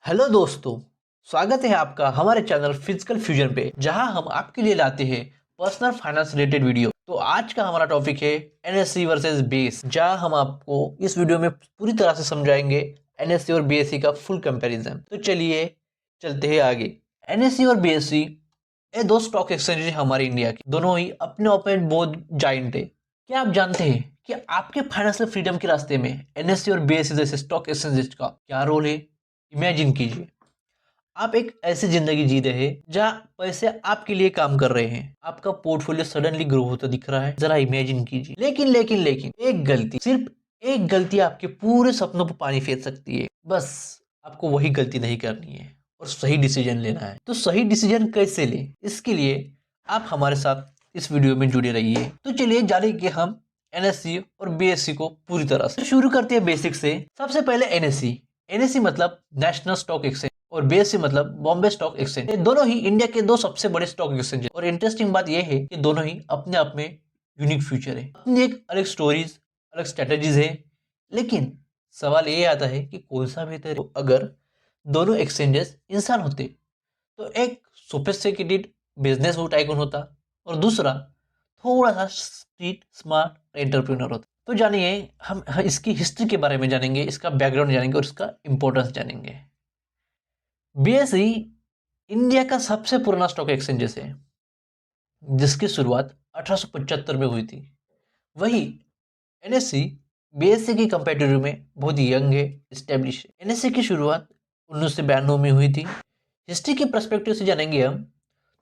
Hello दोस्तों, स्वागत है आपका हमारे चैनल फिजिकल फ्यूजन पे, जहां हम आपके लिए लाते हैं पर्सनल फाइनेंस रिलेटेड वीडियो। तो आज का हमारा टॉपिक है एनएससी वर्सेस बीएससी, जहां हम आपको इस वीडियो में पूरी तरह से समझाएंगे एनएससी और बीएससी का फुल कंपैरिजन। तो चलिए चलते हैं आगे। एनएससी और बीएससी ये दो स्टॉक एक्सचेंज है हमारे इंडिया के, दोनों ही अपने आप में बहुत जाइंट है। क्या आप जानते हैं कि आपके फाइनेंशियल फ्रीडम के रास्ते में एनएससी और बीएससी जैसे स्टॉक एक्सचेंज का क्या रोल है? इमेजिन कीजिए, आप एक ऐसी जिंदगी जी रहे हैं जहां पैसे आपके लिए काम कर रहे हैं, आपका पोर्टफोलियो सडनली ग्रो होता दिख रहा है। जरा इमेजिन कीजिए। लेकिन एक गलती, सिर्फ एक गलती आपके पूरे सपनों पर पानी फेर सकती है। बस आपको वही गलती नहीं करनी है और सही डिसीजन लेना है। तो सही डिसीजन कैसे ले, इसके लिए आप हमारे साथ इस वीडियो में जुड़े रहिए। तो चलिए जानेंगे हम एनएससी और बीएससी को पूरी तरह से। शुरू करते हैं बेसिक से। सबसे पहले एनएससी। एनएससी मतलब नेशनल स्टॉक एक्सचेंज और बीएससी मतलब बॉम्बे स्टॉक एक्सचेंज। ये दोनों ही इंडिया के दो सबसे बड़े स्टॉक एक्सचेंज है। और इंटरेस्टिंग बात यह है कि दोनों ही अपने आप में यूनिक फ्यूचर है, अपनी एक अलग स्टोरीज, अलग स्ट्रेटेजीज है। लेकिन सवाल ये आता है कि कौन सा बेहतर है। तो अगर दोनों एक्सचेंजेस इंसान होते तो एक सोफिस्टिकेटेड बिजनेस टाइकून होता और दूसरा थोड़ा सा स्ट्रीट स्मार्ट एंटरप्रेन्योर होता। तो जानिए, हम इसकी हिस्ट्री के बारे में जानेंगे, इसका बैकग्राउंड जानेंगे और इसका इंपॉर्टेंस जानेंगे। बीएसई इंडिया का सबसे पुराना स्टॉक एक्सचेंजेस है, जिसकी शुरुआत 1875 में हुई थी। वही एनएससी बीएससी की कंपेटिटिव में बहुत यंग है, स्टेब्लिश है। एनएससी की शुरुआत 1992 में हुई थी। हिस्ट्री के पर्सपेक्टिव से जानेंगे हम,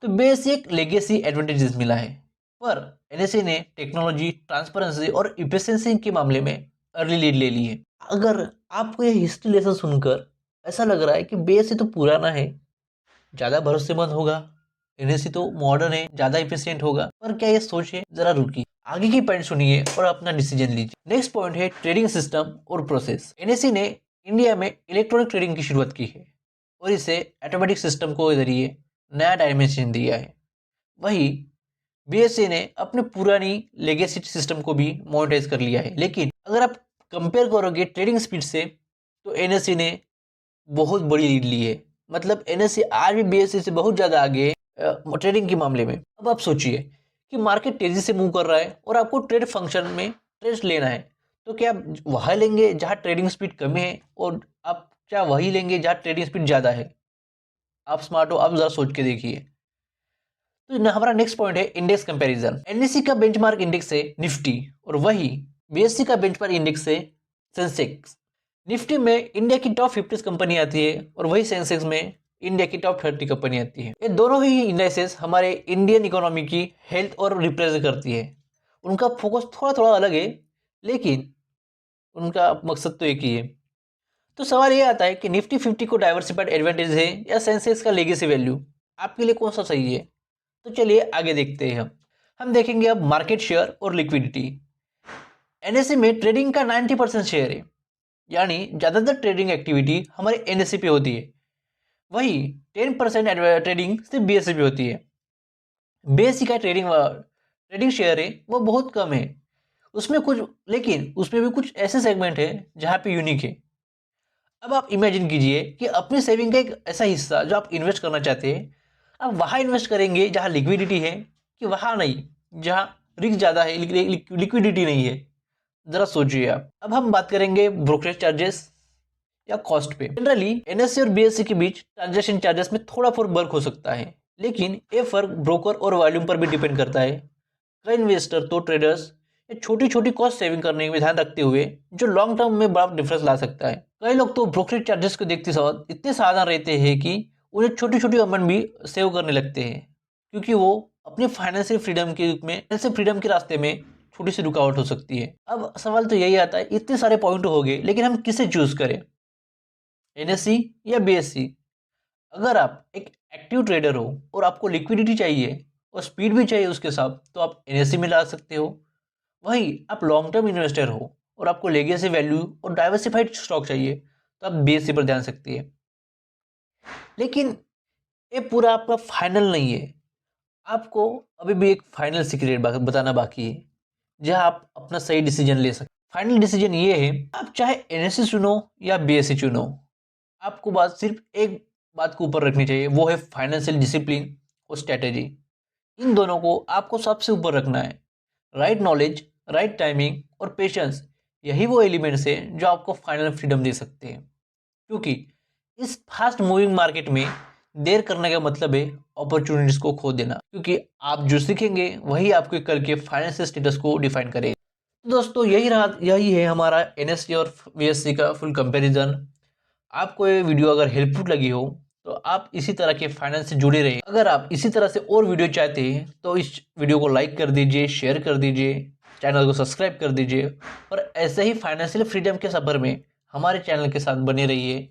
तो बीएससी एक लेगेसी एडवांटेजेस मिला है, पर एनएससी ने टेक्नोलॉजी, ट्रांसपेरेंसी और इफिशिएंसी के मामले में अर्ली लीड ले ली है। अगर आपको यह हिस्ट्री लेसन सुनकर ऐसा लग रहा है कि बीएससी तो पुराना है, ज्यादा भरोसेमंद होगा, एनएससी तो मॉडर्न है, ज्यादा इफिशिएंट होगा, पर क्या ये सोचिए, जरा रुकिए, आगे की पॉइंट सुनिए और अपना डिसीजन लीजिए। नेक्स्ट पॉइंट है ट्रेडिंग सिस्टम और प्रोसेस। एनएससी ने इंडिया में इलेक्ट्रॉनिक ट्रेडिंग की शुरुआत की है और इसे ऑटोमेटिक सिस्टम को जरिए नया डायमेंशन दिया है। वही बीएससी ने अपने पुरानी लेगेसी सिस्टम को भी मोनेटाइज कर लिया है। लेकिन अगर आप कंपेयर करोगे ट्रेडिंग स्पीड से, तो एनएससी ने बहुत बड़ी लीड ली है। मतलब एनएससी आज भी बीएससी से बहुत ज्यादा आगे है ट्रेडिंग के मामले में। अब आप सोचिए कि मार्केट तेजी से मूव कर रहा है और आपको ट्रेड फंक्शन में ट्रेड लेना है, तो क्या आप वहां लेंगे जहां ट्रेडिंग स्पीड कम है, और आप क्या वही लेंगे जहां ट्रेडिंग स्पीड ज्यादा है? आप स्मार्ट हो, आप जरा सोच के देखिए। तो हमारा नेक्स्ट पॉइंट है इंडेक्स कंपैरिजन। एनएससी का बेंचमार्क इंडेक्स है निफ्टी और वही बीएससी का बेंचमार्क इंडेक्स है सेंसेक्स। निफ्टी में इंडिया की टॉप 50 कंपनी आती है और वही सेंसेक्स में इंडिया की टॉप 30 कंपनी आती है। ये दोनों ही इंडेक्सेस हमारे इंडियन इकोनॉमी की हेल्थ और रिप्रेजेंट करती है। उनका फोकस थोड़ा थोड़ा अलग है, लेकिन उनका मकसद तो एक ही है। तो सवाल ये आता है कि निफ्टी 50 को डाइवर्सिफाइड एडवांटेज है या सेंसेक्स का लेगेसी वैल्यू, आपके लिए कौन सा सही है? तो चलिए आगे देखते हैं। हम देखेंगे अब मार्केट शेयर और लिक्विडिटी। एनएससी में ट्रेडिंग का 90% शेयर है, यानी ज्यादातर ट्रेडिंग एक्टिविटी हमारे एनएससी पे होती है। वही 10% ट्रेडिंग सिर्फ बीएससी पे होती है। बीएससी का ट्रेडिंग शेयर है वो बहुत कम है उसमें कुछ, लेकिन उसमें भी कुछ ऐसे सेगमेंट है जहाँ पे यूनिक है। अब आप इमेजिन कीजिए कि अपनी सेविंग का एक ऐसा हिस्सा जो आप इन्वेस्ट करना चाहते हैं, आप वहाँ इन्वेस्ट करेंगे जहाँ लिक्विडिटी है, कि वहाँ नहीं जहाँ रिस्क ज़्यादा है, लिक्विडिटी नहीं है? जरा सोचिए आप। अब हम बात करेंगे ब्रोकरेज चार्जेस या कॉस्ट पे। जनरली एनएससी और बीएससी के बीच ट्रांजैक्शन चार्जेस में थोड़ा फर्क हो सकता है, लेकिन ये फर्क ब्रोकर और वॉल्यूम पर भी डिपेंड करता है। कई इन्वेस्टर तो ट्रेडर्स ये छोटी छोटी कॉस्ट सेविंग करने में ध्यान रखते हुए जो लॉन्ग टर्म में बड़ा डिफरेंस ला सकता है। कई लोग तो ब्रोकरेज चार्जेस को देखते समय इतने सावधान रहते हैं कि उन्हें छोटी छोटी अमाउंट भी सेव करने लगते हैं, क्योंकि वो अपने फाइनेंशियल फ्रीडम के रूप में, फाइनेंशियल फ्रीडम के रास्ते में छोटी सी रुकावट हो सकती है। अब सवाल तो यही आता है, इतने सारे पॉइंट हो गए, लेकिन हम किसे चूज करें, एनएससी या बीएससी? अगर आप एक एक्टिव ट्रेडर हो और आपको लिक्विडिटी चाहिए और स्पीड भी चाहिए उसके साथ, तो आप एनएससी में ला सकते हो। वही आप लॉन्ग टर्म इन्वेस्टर हो और आपको लेगेसी वैल्यू और डाइवर्सिफाइड स्टॉक चाहिए, तो आप बीएससी पर ध्यान सकते हैं। लेकिन ये पूरा आपका फाइनल नहीं है। आपको अभी भी एक फाइनल सीक्रेट बताना बाकी है, जहां आप अपना सही डिसीजन ले सकते। फाइनल डिसीजन ये है, आप चाहे एनएससी चुनो या बीएससी चुनो, आपको बात सिर्फ एक बात को ऊपर रखनी चाहिए, वो है फाइनेंशियल डिसिप्लिन और स्ट्रेटेजी। इन दोनों को आपको सबसे ऊपर रखना है। राइट नॉलेज, राइट टाइमिंग और पेशेंस, यही वो एलिमेंट्स हैं जो आपको फाइनल फ्रीडम दे सकते हैं। क्योंकि इस फास्ट मूविंग मार्केट में देर करने का मतलब है अपॉर्चुनिटीज को खो देना, क्योंकि आप जो सीखेंगे वही आपके कल के फाइनेंशियल स्टेटस को डिफाइन करेगा। तो दोस्तों यही है हमारा एनएससी और वीएससी का फुल कंपैरिजन। आपको ये वीडियो अगर हेल्पफुल लगी हो तो आप इसी तरह के फाइनेंस से जुड़े रहिए। अगर आप इसी तरह से और वीडियो चाहते हैं तो इस वीडियो को लाइक कर दीजिए, शेयर कर दीजिए, चैनल को सब्सक्राइब कर दीजिए और ऐसे ही फाइनेंशियल फ्रीडम के सफर में हमारे चैनल के साथ बने रहिए।